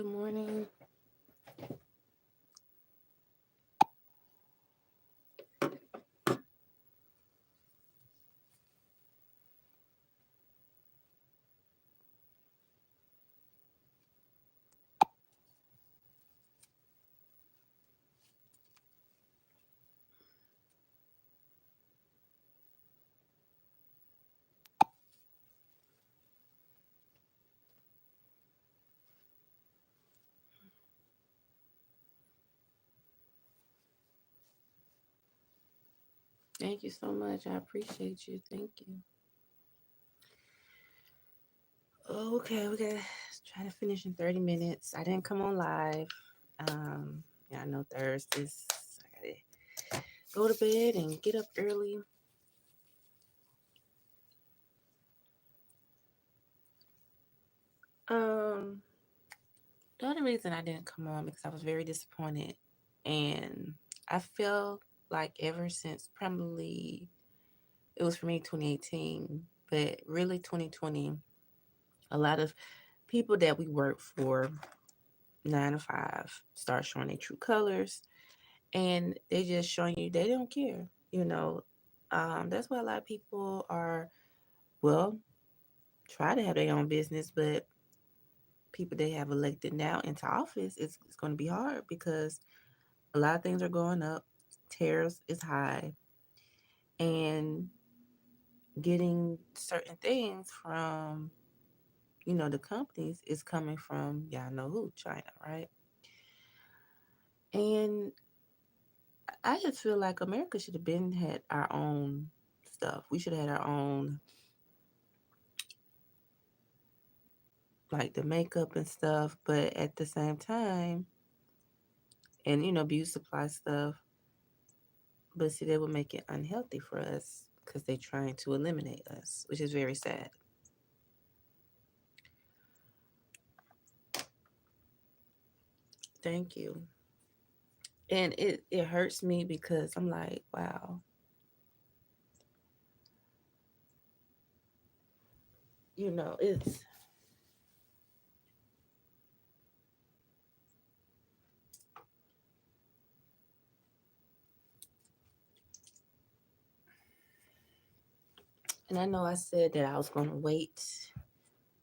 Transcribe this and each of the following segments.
Good morning. Thank you so much. I appreciate you. Thank you. Okay, we gotta try to finish in 30 minutes. I didn't come on live. Yeah, I know Thursdays. I gotta go to bed and get up early. Um, the only reason I didn't come on because I was very disappointed, and I feel like ever since probably it was for me 2018, but really 2020, a lot of people that we work for 9 to 5 start showing their true colors, and they just showing you they don't care. That's why a lot of people are, well, try to have their own business, but people they have elected now into office, it's going to be hard because a lot of things are going up, tariffs is high, and getting certain things from the companies is coming from y'all know who, China, right? And I just feel like America should have been had our own stuff. We should have had our own, like the makeup and stuff, but at the same time, and beauty supply stuff. But see, they would make it unhealthy for us because they're trying to eliminate us, which is very sad. Thank you. And it hurts me because I'm like, wow, it's, and I know I said that I was going to wait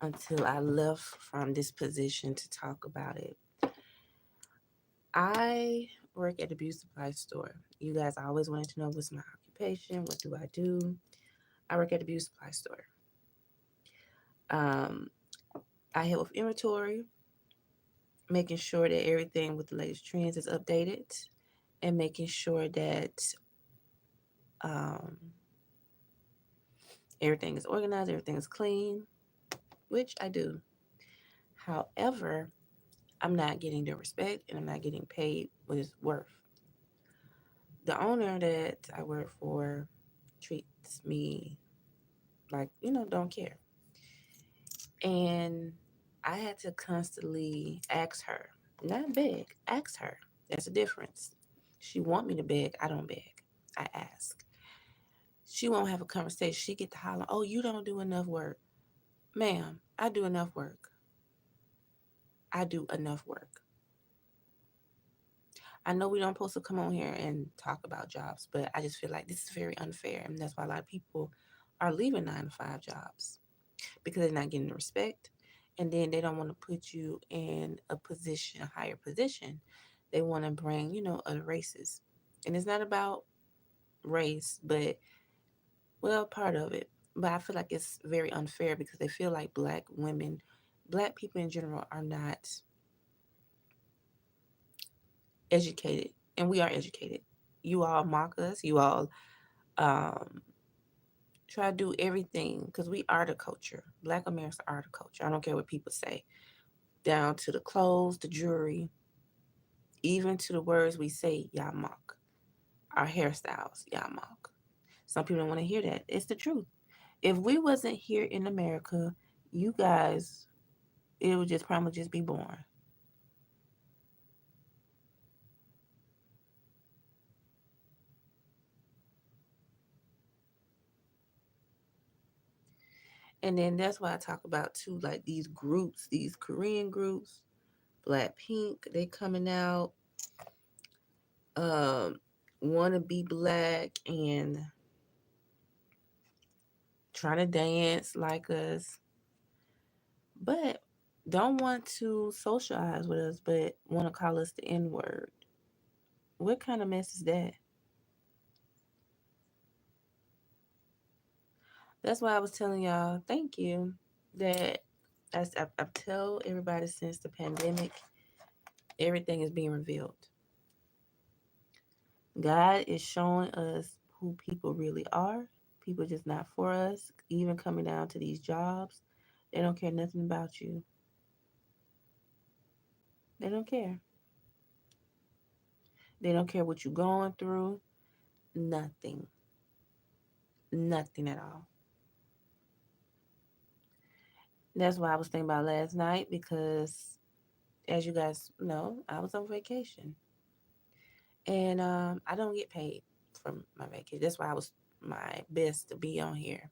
until I left from this position to talk about it. I work at a beauty supply store. You guys always wanted to know what's my occupation, what do I do? I work at a beauty supply store. Um, I help with inventory, making sure that everything with the latest trends is updated, and making sure that um, everything is organized, everything is clean, which I do. However, I'm not getting the respect and I'm not getting paid what it's worth. The owner that I work for treats me like, don't care. And I had to constantly ask her, not beg, ask her. There's a difference. She want me to beg, I don't beg. I ask. She won't have a conversation. She get to holler, oh, you don't do enough work. Ma'am, I do enough work. I do enough work. I know we don't supposed to come on here and talk about jobs, but I just feel like this is very unfair. And that's why a lot of people are leaving 9 to 5 jobs because they're not getting the respect. And then they don't want to put you in a position, a higher position. They want to bring, other races. And it's not about race, but, well, part of it. But I feel like it's very unfair because they feel like black women, black people in general are not educated. And we are educated. You all mock us. You all um, try to do everything because we are the culture. Black Americans are the culture. I don't care what people say. Down to the clothes, the jewelry, even to the words we say, y'all mock. Our hairstyles, y'all mock. Some people don't want to hear that. It's the truth. If we wasn't here in America, you guys, it would just probably just be born. And then that's why I talk about too, like these groups, these Korean groups, Blackpink, they coming out, um, want to be black and trying to dance like us, but don't want to socialize with us, but want to call us the N word. What kind of mess is that? That's why I was telling y'all, thank you, that I tell everybody since the pandemic, everything is being revealed. God is showing us who people really are. People just not for us. Even coming down to these jobs, they don't care nothing about you. They don't care. They don't care what you're going through. Nothing. Nothing at all. That's why I was thinking about last night because, as you guys know, I was on vacation and I don't get paid from my vacation. That's why I was my best to be on here.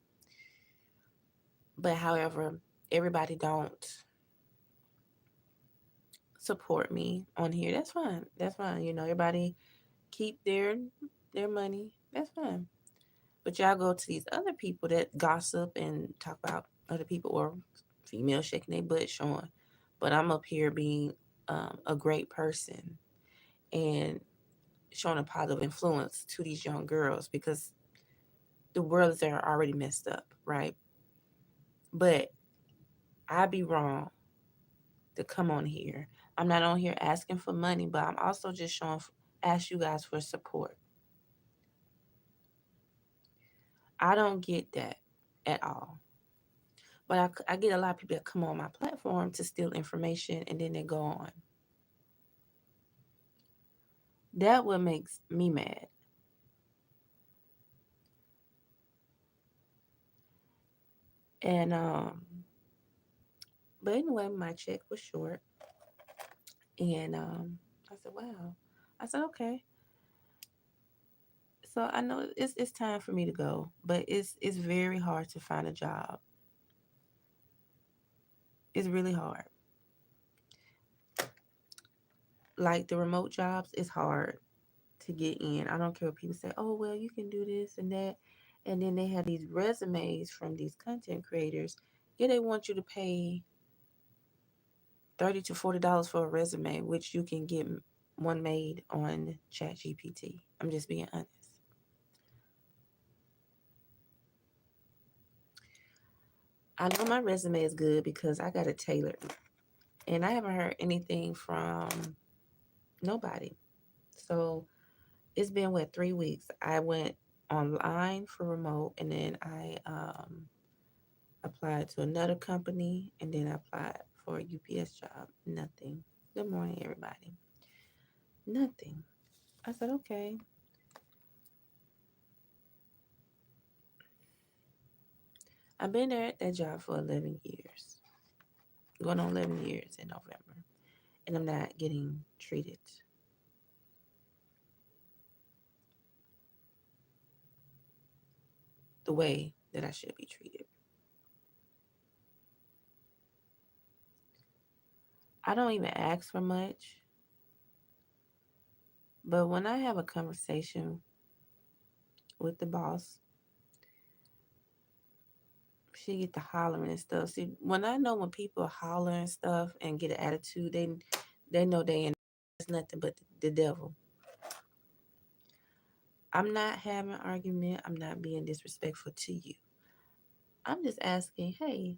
But however, everybody don't support me on here. That's fine. That's fine. Everybody keep their money. That's fine. But y'all go to these other people that gossip and talk about other people or females shaking their butt showing. But I'm up here being a great person and showing a positive influence to these young girls because the world is there already messed up, right? But I'd be wrong to come on here. I'm not on here asking for money, but I'm also just ask you guys for support. I don't get that at all. But I get a lot of people that come on my platform to steal information and then they go on. That what makes me mad. And but anyway, my check was short, and I said, "Wow." I said, "Okay." So I know it's time for me to go, but it's very hard to find a job. It's really hard. Like the remote jobs, it's hard to get in. I don't care what people say. Oh well, you can do this and that, and then they have these resumes from these content creators. Yeah, they want you to pay $30 to $40 for a resume, which you can get one made on ChatGPT. I'm just being honest. I know my resume is good because I got it tailored, and I haven't heard anything from nobody. So it's been 3 weeks. I went online for remote, and then I applied to another company, and then I applied for a UPS job. Nothing. Good morning, everybody. Nothing. I said, okay. I've been there at that job for 11 years, going on 11 years in November, and I'm not getting treated the way that I should be treated. I don't even ask for much, but when I have a conversation with the boss, she get to hollering and stuff. See, when I know when people holler and stuff and get an attitude, they know they ain't it's nothing but the devil. I'm not having an argument. I'm not being disrespectful to you. I'm just asking, hey,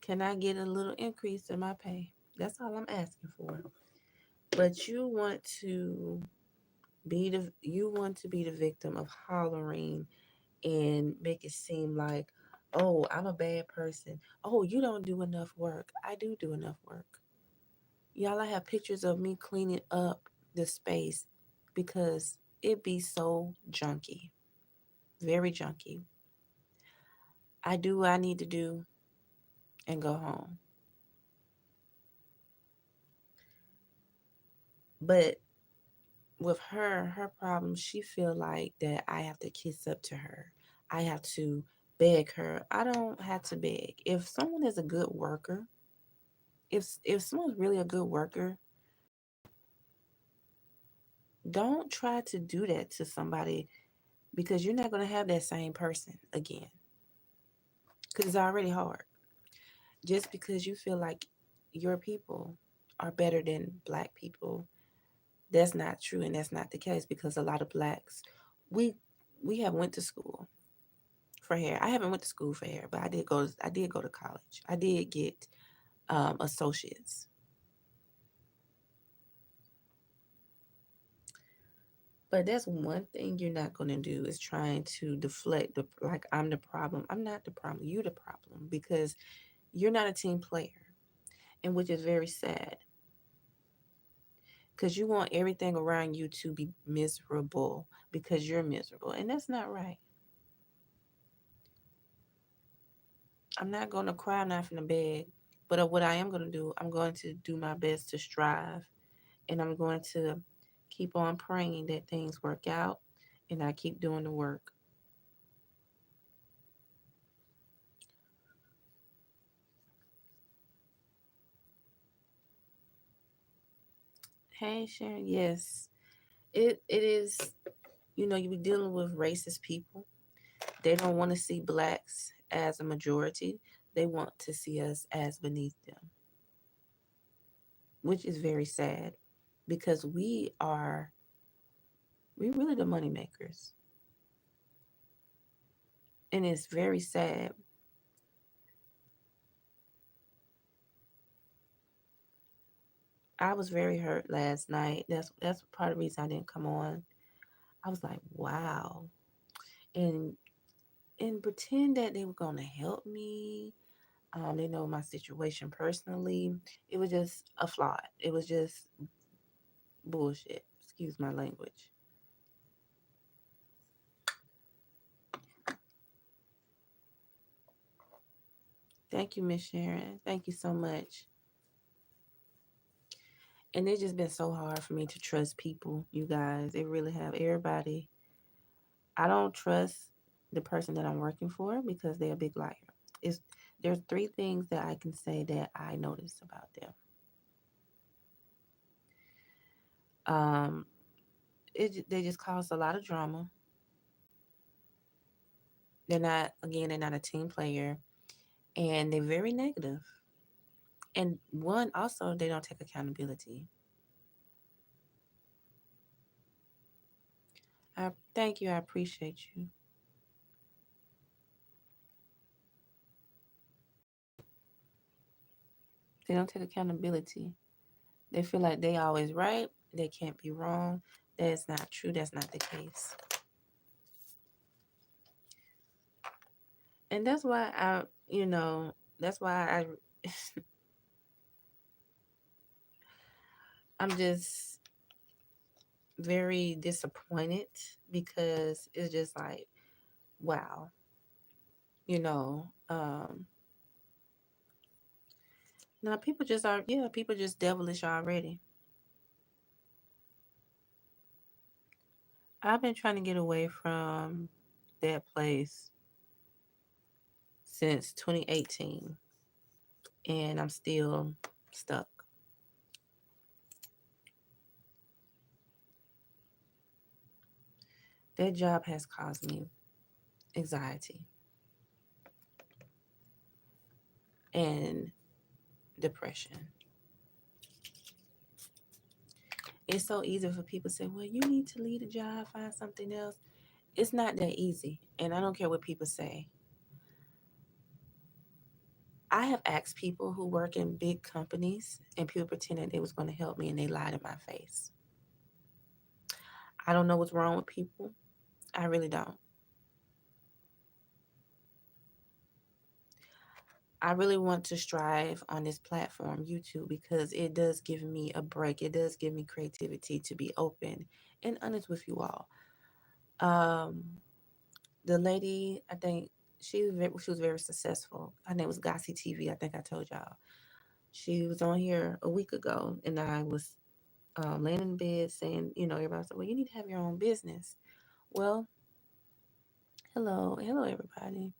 can I get a little increase in my pay? That's all I'm asking for. But you want to be the victim of hollering and make it seem like, oh, I'm a bad person. Oh, you don't do enough work. I do enough work. Y'all, I have pictures of me cleaning up the space because it be so junky, very junky. I do what I need to do and go home. But with her problem, she feel like that I have to kiss up to her. I have to beg her. I don't have to beg. If someone is a good worker, If someone's really a good worker, don't try to do that to somebody because you're not going to have that same person again because it's already hard. Just because you feel like your people are better than black people, that's not true, and that's not the case because a lot of blacks, we we have went to school for hair. I haven't went to school for hair, but I did go to college. I did get associates. But that's one thing you're not going to do is trying to deflect the like I'm the problem. I'm not the problem. You're the problem because you're not a team player, and which is very sad because you want everything around you to be miserable because you're miserable, and that's not right. I'm not going to cry. I'm not going to beg, but what I am going to do, I'm going to do my best to strive, and I'm going to keep on praying that things work out, and I keep doing the work. Hey Sharon, yes, it is. You know, you be dealing with racist people. They don't want to see blacks as a majority. They want to see us as beneath them, which is very sad because we really the money makers. And it's very sad. I was very hurt last night. That's part of the reason I didn't come on. I was like, wow. And and pretend that they were gonna help me. They know my situation personally. It was just a fraud. It was just bullshit. Excuse my language. Thank you, Miss Sharon. Thank you so much. And it's just been so hard for me to trust people, you guys. It really have. Everybody, I don't trust the person that I'm working for because they're a big liar. It's there's three things that I can say that I notice about them. Um, they just cause a lot of drama. They're not a team player, and they're very negative. And one also, they don't take accountability. I thank you. I appreciate you. They don't take accountability. They feel like they always right. They can't be wrong. That's not true. That's not the case. And that's why that's why I'm just very disappointed because it's just like, wow, you know, now people just devilish already. I've been trying to get away from that place since 2018, and I'm still stuck. That job has caused me anxiety and depression. It's so easy for people to say, well, you need to leave a job, find something else. It's not that easy. And I don't care what people say. I have asked people who work in big companies and people pretended they was going to help me and they lied in my face. I don't know what's wrong with people. I really don't. I really want to strive on this platform, YouTube, because it does give me a break. It does give me creativity to be open and honest with you all. Um, the lady, I think she was very successful. Her name was Gossy TV. I think I told y'all. She was on here a week ago, and I was laying in bed saying, everybody said, well, you need to have your own business. Well, hello, everybody.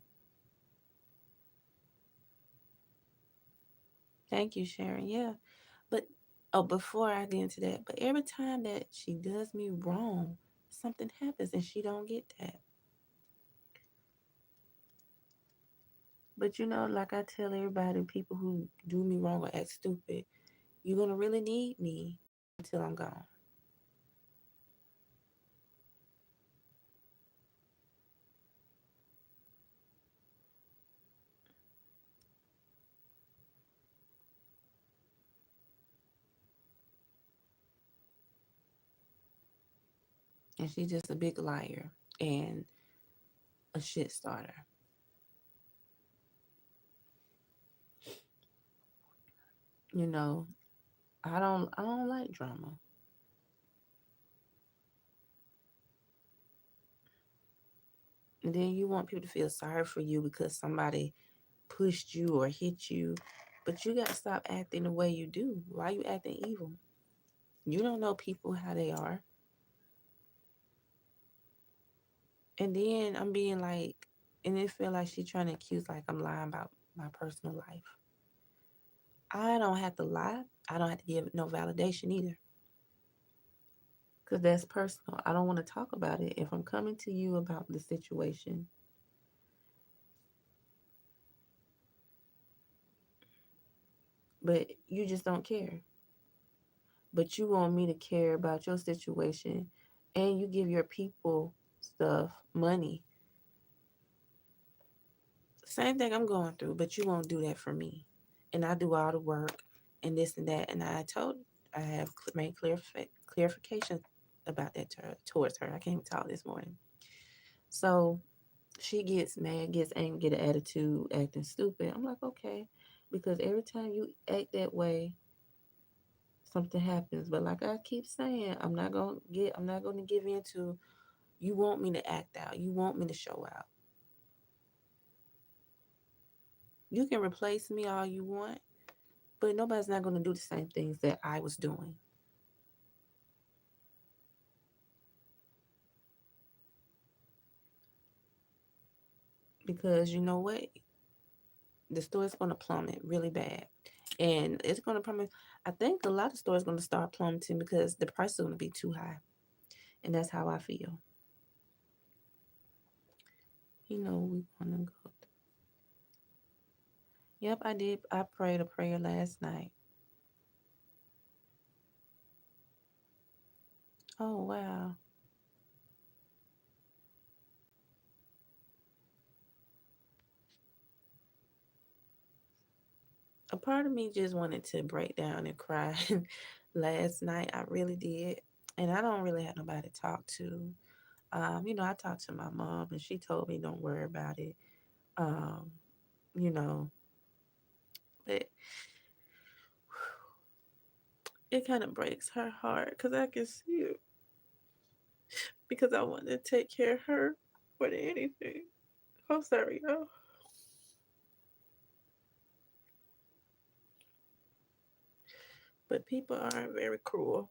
Thank you, Sharon. Yeah. But oh, before I get into that, but every time that she does me wrong, something happens and she don't get that. But like I tell everybody, people who do me wrong or act stupid, you're gonna really need me until I'm gone. And she's just a big liar and a shit starter. You know, I don't like drama. And then you want people to feel sorry for you because somebody pushed you or hit you. But you gotta stop acting the way you do. Why you acting evil? You don't know people how they are. And then I'm being like, and it feel like she trying to accuse like I'm lying about my personal life. I don't have to lie. I don't have to give no validation either. Because that's personal. I don't want to talk about it. If I'm coming to you about the situation, but you just don't care. But you want me to care about your situation and you give your people stuff, money. Same thing I'm going through, but you won't do that for me. And I do all the work and this and that. And I have made clarification about that towards her. I can't even talk this morning. So she gets mad, gets angry, get an attitude, acting stupid. I'm like, okay, because every time you act that way, something happens. But like I keep saying, I'm not gonna give in to you want me to act out. You want me to show out. You can replace me all you want, but nobody's not gonna do the same things that I was doing. Because you know what? The store's gonna plummet really bad. And it's gonna plummet. I think a lot of stores gonna start plummeting because the price is gonna be too high. And that's how I feel. We wanna go. Yep, I did. I prayed a prayer last night. Oh wow. A part of me just wanted to break down and cry last night. I really did. And I don't really have nobody to talk to. I talked to my mom and she told me don't worry about it. Um, you know, but it kind of breaks her heart because I can see it because I want to take care of her more than anything. I'm sorry, y'all. But people are very cruel.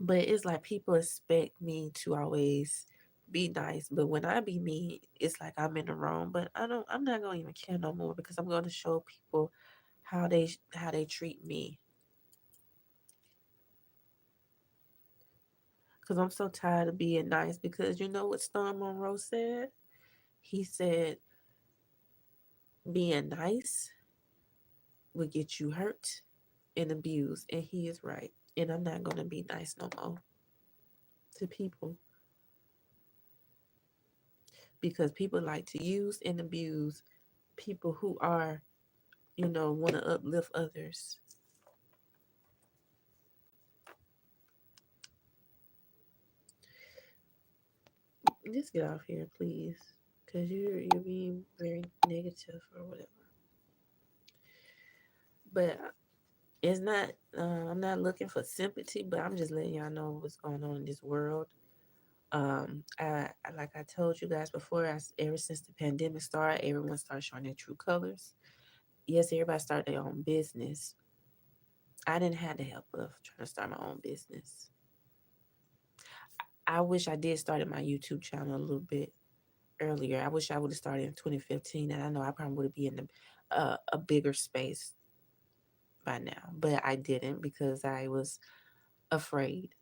But it's like people expect me to always be nice, but when I be mean, it's like I'm in the wrong. But I'm not gonna even care no more because I'm gonna show people how they treat me. Because I'm so tired of being nice. Because you know what Storm Monroe said? He said being nice will get you hurt and abused, and he is right. And I'm not gonna be nice no more to people because people like to use and abuse people who are want to uplift others. Just get off here, please, because you're being very negative or whatever. But it's not. I'm not looking for sympathy, but I'm just letting y'all know what's going on in this world. Like I told you guys before, ever since the pandemic started, everyone started showing their true colors. Yes, everybody started their own business. I didn't have the help of trying to start my own business. I wish I did start my YouTube channel a little bit earlier. I wish I would have started in 2015, and I know I probably would be in a bigger space by now, but I didn't because I was afraid,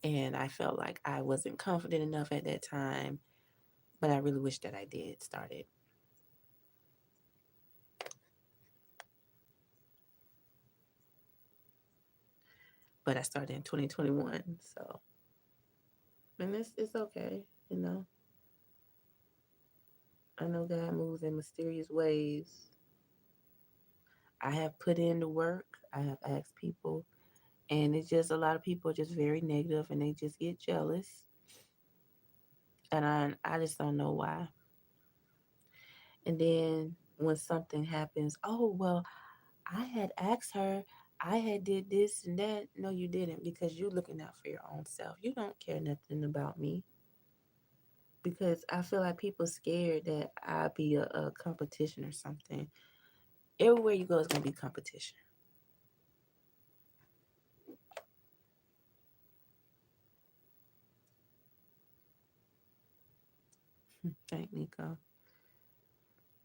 and I felt like I wasn't confident enough at that time. But I really wish that I did start it. But I started in 2021, so and it's okay, you know. I know God moves in mysterious ways. I have put in the work. I have asked people, and it's just a lot of people are just very negative, and they just get jealous, and I just don't know why. And then when something happens, oh well, I had asked her, I had did this and that. No, you didn't, because you're looking out for your own self. You don't care nothing about me, because I feel like people scared that I'll be a competition or something. Everywhere you go is gonna be competition. Thank Nico.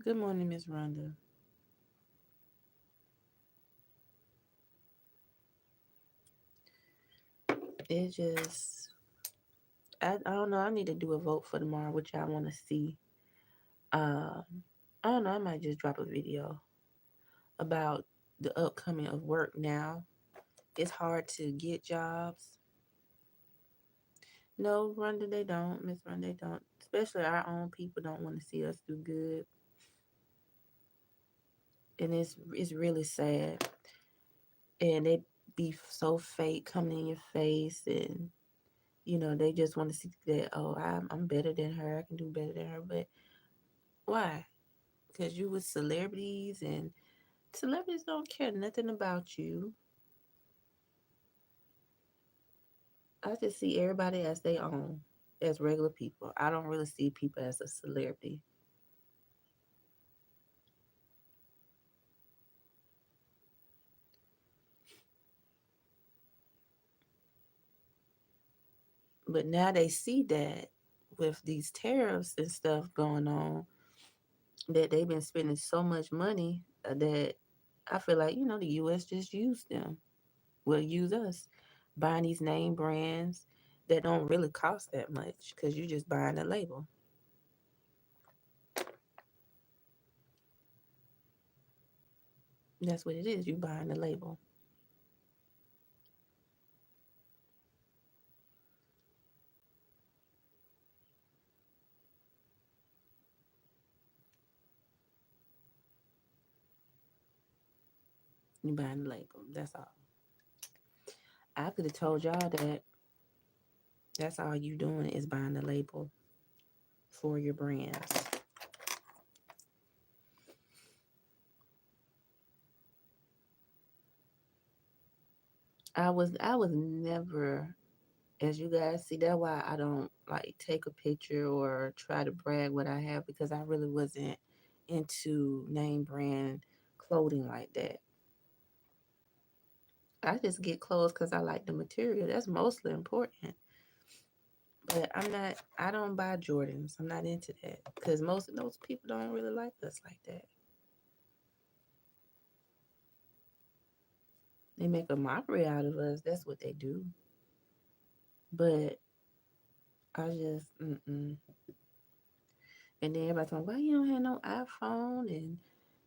Good morning, Miss Rhonda. It just I don't know. I need to do a vote for tomorrow, which I want to see. Um, I don't know. I might just drop a video about the upcoming of work now. It's hard to get jobs. No, Rhonda, they don't. Miss Rhonda, they don't. Especially our own people don't want to see us do good, and it's really sad. And they be so fake coming in your face, and they just want to see that. Oh, I'm better than her. I can do better than her. But why? Because you with celebrities, and celebrities don't care nothing about you. I just see everybody as they own, as regular people. I don't really see people as a celebrity. But now they see that with these tariffs and stuff going on, that they've been spending so much money, that I feel like, the US just used them. Will use us buying these name brands that don't really cost that much, because you just buying the label. That's what it is. You buying the label. You buying the label. That's all. I could have told y'all that that's all you doing is buying the label for your brands. I was never, as you guys see, that's why I don't like take a picture or try to brag what I have, because I really wasn't into name brand clothing like that. I just get clothes because I like the material. That's mostly important. But I don't buy Jordans. I'm not into that, because most of those people don't really like us like that. They make a mockery out of us. That's what they do. But I just, mm-mm. And then everybody talking, why you don't have no iPhone? And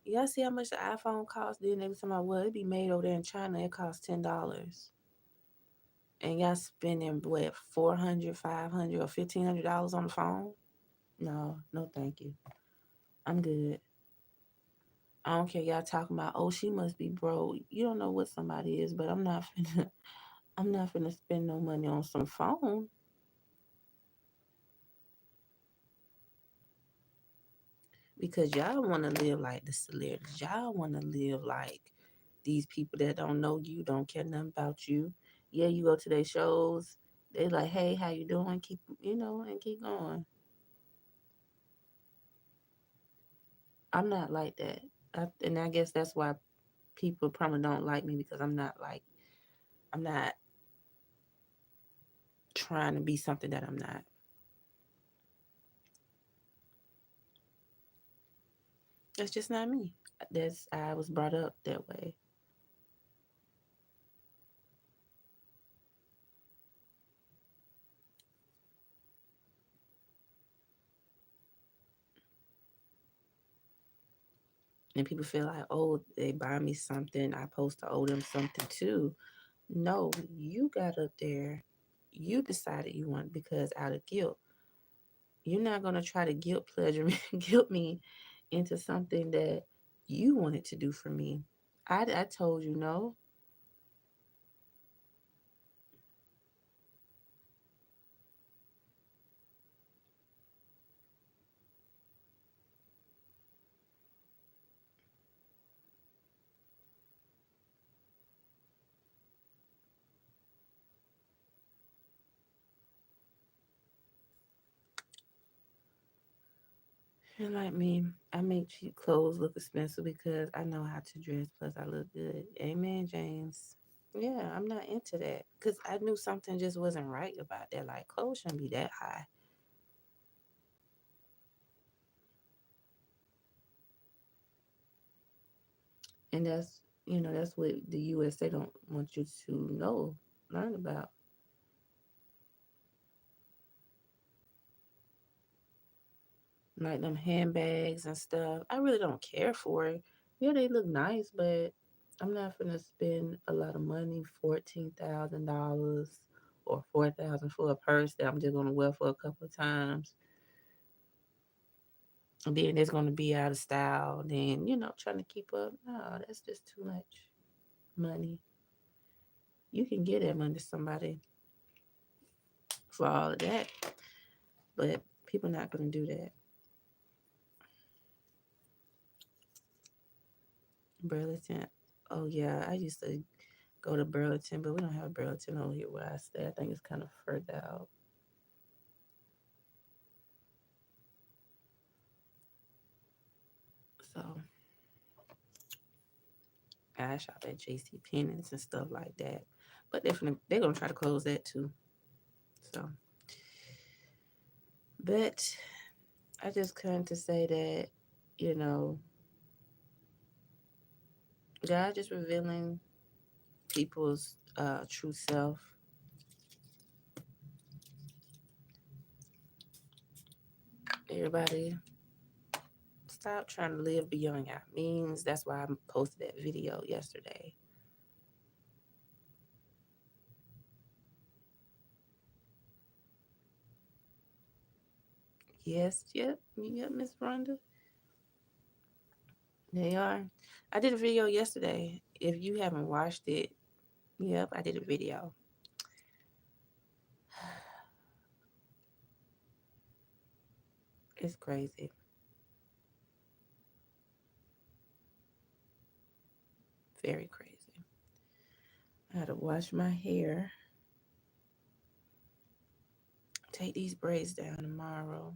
y'all see how much the iPhone costs? Then they be talking about, well, it be made over there in China. It costs $10. And y'all spending, what, 400, 500, or $1,500 on the phone? No, no, thank you. I'm good. I don't care. Y'all talking about, oh, she must be broke. You don't know what somebody is, but I'm not finna, I'm not finna spend no money on some phone, because y'all want to live like the celebrities. Y'all want to live like these people that don't know you, don't care nothing about you. Yeah, you go to their shows. They like, hey, how you doing? Keep, and keep going. I'm not like that. And I guess that's why people probably don't like me, because I'm not trying to be something that I'm not. That's just not me. That's I was brought up that way. And people feel like, oh, they buy me something, I supposed to owe them something too. No, you got up there, you decided you want because out of guilt. You're not gonna try to guilt pleasure me, guilt me into something that you wanted to do for me. I told you no. And like me, I make cheap clothes look expensive because I know how to dress. Plus, I look good. Amen, James. Yeah, I'm not into that because I knew something just wasn't right about that. Like, clothes shouldn't be that high. And that's what the US they don't want you to know, learn about. Like them handbags and stuff. I really don't care for it. Yeah, they look nice, but I'm not gonna spend a lot of money, $14,000 or 4,000 for a purse that I'm just gonna wear for a couple of times. And then it's gonna be out of style. Then, trying to keep up. No, that's just too much money. You can get that money to somebody for all of that, but people not gonna do that. Burlington. Oh yeah, I used to go to Burlington, but we don't have Burlington over here where I stay. I think it's kind of further out. So I shop at JC Penney's and stuff like that. But definitely they're gonna try to close that too. So but I just come to say that, you know, God just revealing people's true self. Everybody stop trying to live beyond your means. That's why I posted that video yesterday. Yes, yep, Miss Rhonda. They are. I did a video yesterday. If you haven't watched it, yep, I did a video. It's crazy. Very crazy. I had to wash my hair, take these braids down tomorrow.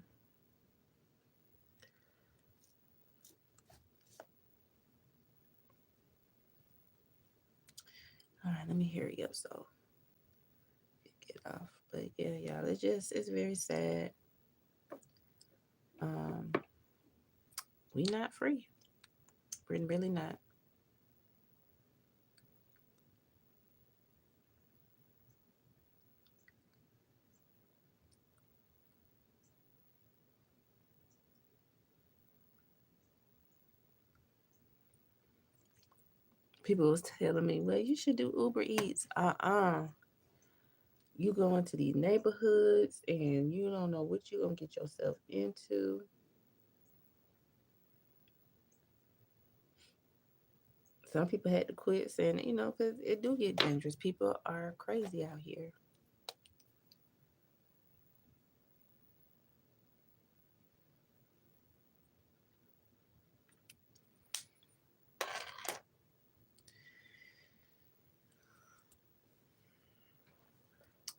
All right, let me hurry up so get off. But yeah, y'all, it's very sad. Um, we not free. We're really not. People was telling me, well, you should do Uber Eats. You go into these neighborhoods and you don't know what you're gonna get yourself into. Some people had to quit saying, because it do get dangerous. People are crazy out here.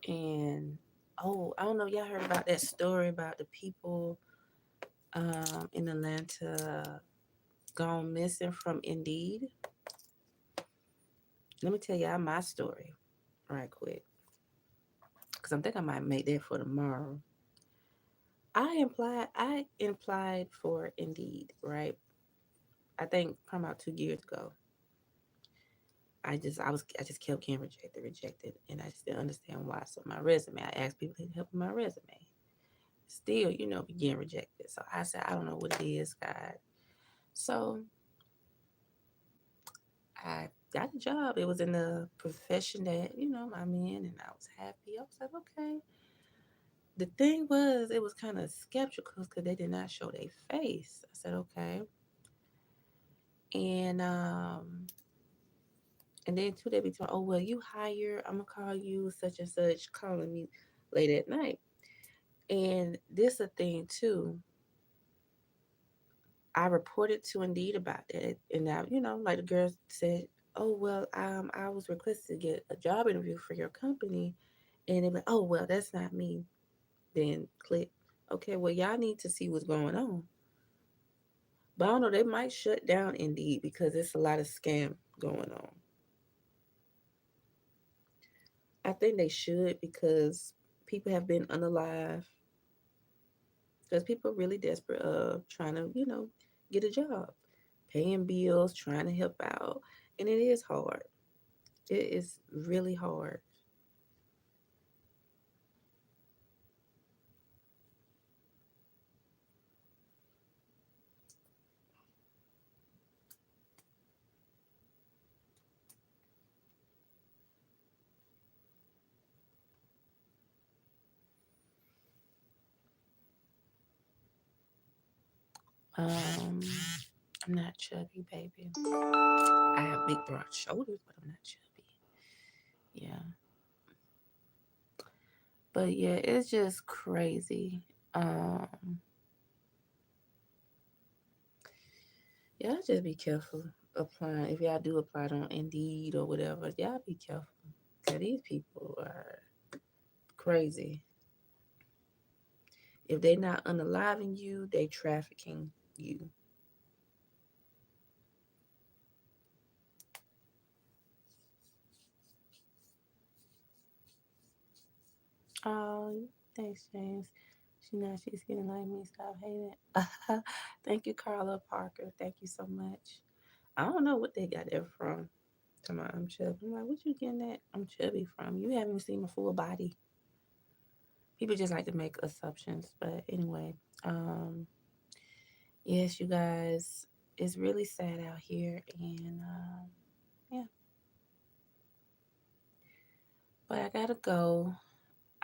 And oh, I don't know, y'all heard about that story about the people in Atlanta gone missing from Indeed. Let me tell y'all my story right quick, because I think I might make that for tomorrow. I implied for Indeed, right? I think from about 2 years ago, I just kept getting rejected, and I just didn't understand why. So my resume, I asked people to help with my resume. Still, be getting rejected. So I said, I don't know what it is, God. So I got a job. It was in the profession that, I'm in, and I was happy. I was like, okay. The thing was, it was kind of skeptical because they did not show their face. I said, okay. And and then too, they be telling, oh well, you hire. I'm gonna call you such and such, calling me late at night. And this a thing too. I reported to Indeed about that, and now like the girl said, oh well, I was requested to get a job interview for your company, and they be like, oh well, that's not me. Then click. Okay, well y'all need to see what's going on. But I don't know, they might shut down Indeed because there's a lot of scam going on. I think they should because people have been unalive because people are really desperate of trying to, get a job, paying bills, trying to help out. And it is hard. It is really hard. Um, I'm not chubby, baby. I have big broad shoulders, but I'm not chubby. Yeah. But yeah, it's just crazy. Yeah, just be careful applying. If y'all do apply on Indeed or whatever, y'all be careful. Cause these people are crazy. If they not unaliving you, they trafficking you. Oh, thanks, James. She's getting like me. Stop hating. Thank you, Carla Parker. Thank you so much. I don't know what they got there from. To my I'm chubby. I'm like, what you getting that I'm chubby from? You haven't seen my full body. People just like to make assumptions. But anyway, yes, you guys, it's really sad out here, and yeah. But I gotta go.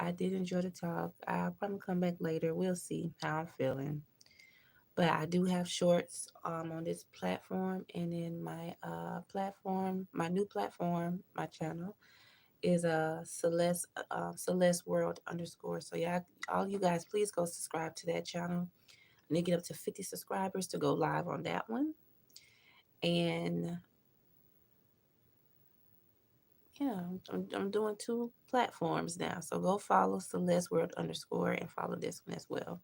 I did enjoy the talk. I'll probably come back later. We'll see how I'm feeling. But I do have shorts on this platform, and in my my new platform, my channel is Celeste World underscore. So yeah, all you guys, please go subscribe to that channel. I need to get up to 50 subscribers to go live on that one. And yeah, I'm doing two platforms now. So go follow Celeste World underscore and follow this one as well.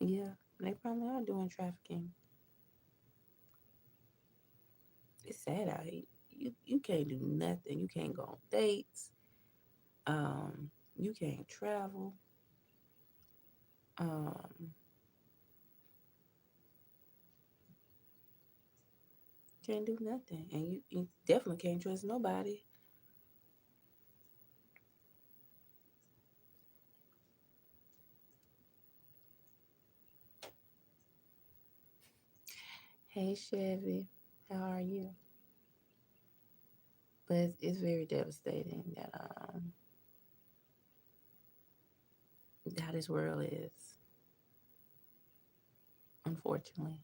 Yeah, they probably are doing trafficking. It's sad out here. You can't do nothing. You can't go on dates. You can't travel. Um, can't do nothing, and you definitely can't trust nobody. Hey Chevy, how are you? But it's very devastating that how this world is, unfortunately.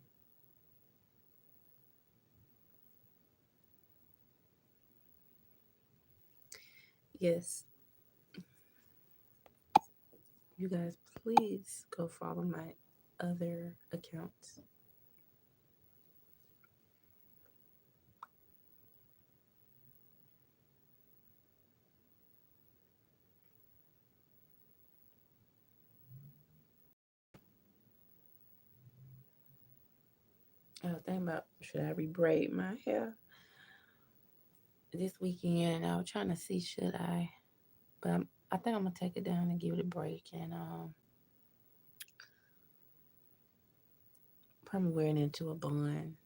Yes, you guys, please go follow my other accounts. I was thinking about should I rebraid my hair this weekend. I was trying to see should I, but I think I'm gonna take it down and give it a break. And Probably wearing into a bun.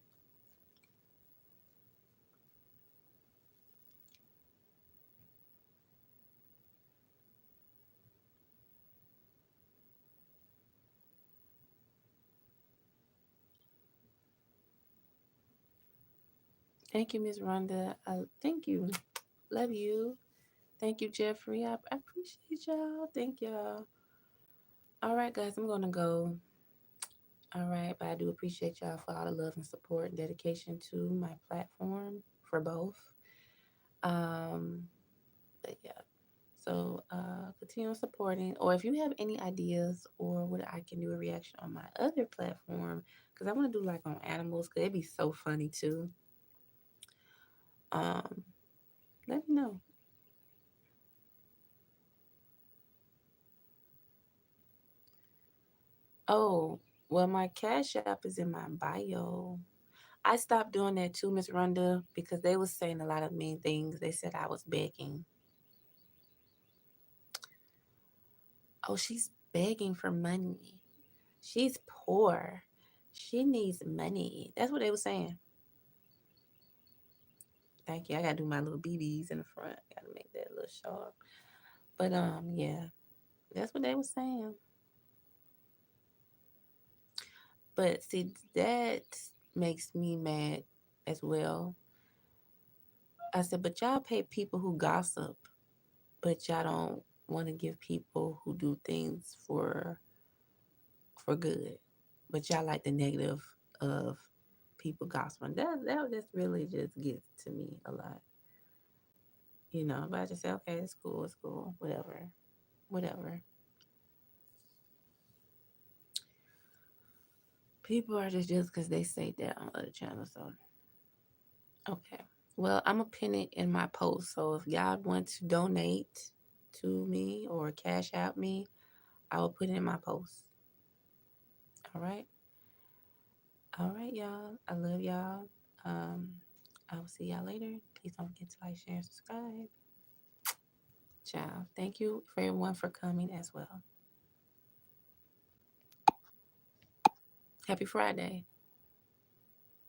Thank you, Miss Rhonda. Thank you. Love you. Thank you, Jeffrey. I appreciate y'all. Thank y'all. All right, guys, I'm gonna go. All right, but I do appreciate y'all for all the love and support and dedication to my platform for both. Um, but yeah, so continue supporting. Or if you have any ideas or what I can do a reaction on my other platform, because I want to do like on animals, because it'd be so funny too. Um, let me know. Oh, well, my Cash App is in my bio. I stopped doing that too, Miss Rhonda, because they was saying a lot of mean things. They said I was begging. Oh, she's begging for money. She's poor. She needs money. That's what they were saying. Thank you. I gotta do my little BBs in the front. Gotta make that a little sharp. But yeah, that's what they were saying. But see, that makes me mad as well. I said, but y'all pay people who gossip, but y'all don't want to give people who do things for good. But y'all like the negative of people gossiping. That just really just gets to me a lot. But I just say, okay, it's cool, whatever, whatever. People are just because they say that on other channels. So okay, well, I'm gonna pin it in my post. So if y'all want to donate to me or cash out me, I will put it in my post. All right, all right, y'all. I love y'all. Um, I will see y'all later. Please don't forget to like, share, and subscribe. Ciao. Thank you for everyone for coming as well. Happy Friday.